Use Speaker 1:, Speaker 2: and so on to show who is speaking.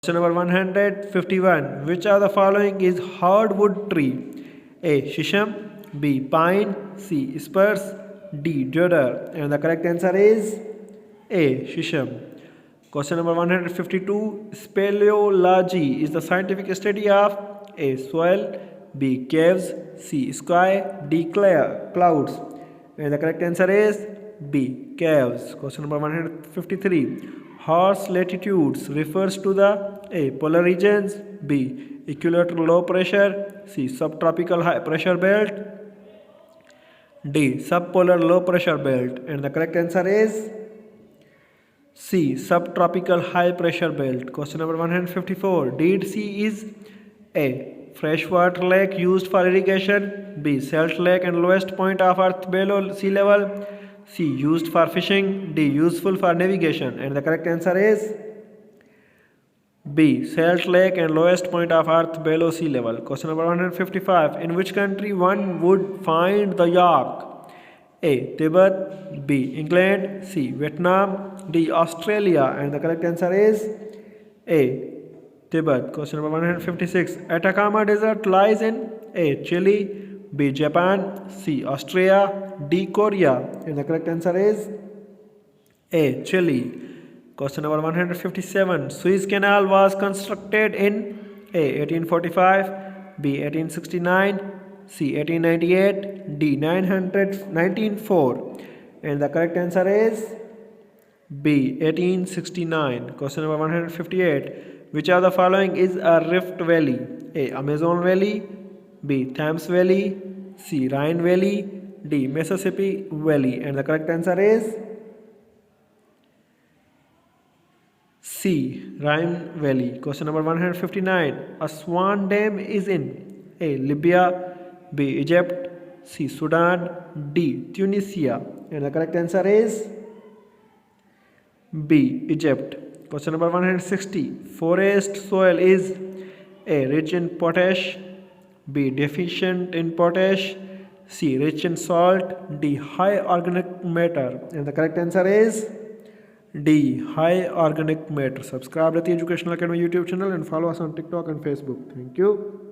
Speaker 1: Question number 151. Which of the following is hardwood tree? A. Shisham, B. Pine, C. Spruce, D. Deodar. And the correct answer is A. Shisham. Question number 152. Speleology is the scientific study of A. Soil, B. Caves, C. Sky, D. Clouds. And the correct answer is B. Caves. Question number 153. Harsh latitudes refers to the A. Polar regions, B. Equatorial low pressure, C. Subtropical high pressure belt, D. Subpolar low pressure belt. And the correct answer is C. Subtropical high pressure belt. Question number 154. Dead Sea is A. Freshwater lake used for irrigation, B. Salt lake and lowest point of earth below sea level, C. Used for fishing, D. Useful for navigation. And the correct answer is B. Salt lake and lowest point of earth below sea level. Question number 155. In which country one would find the yak? A. Tibet, B. England, C. Vietnam, D. Australia. And the correct answer is A. Tibet. Question number 156. Atacama Desert lies in A. Chile, B. Japan, C. Austria, D. Korea. And the correct answer is A. Chile. Question number 157. Suez Canal was constructed in A. 1845, B. 1869, C. 1898, D. 1904. And the correct answer is B. 1869. Question number 158. Which of the following is a rift valley? A. Amazon Valley, B. Thames Valley, C. Rhine Valley, D. Mississippi Valley. And the correct answer is C. Rhine Valley. Question number 159. Aswan Dam is in A. Libya, B. Egypt, C. Sudan, D. Tunisia. And the correct answer is B. Egypt. Question number 160. Forest soil is A. Rich in potash, B. Deficient in potash, C. Rich in salt, D. High organic matter. And the correct answer is D. High organic matter. Subscribe to the Educational Academy YouTube channel and follow us on TikTok and Facebook. Thank you.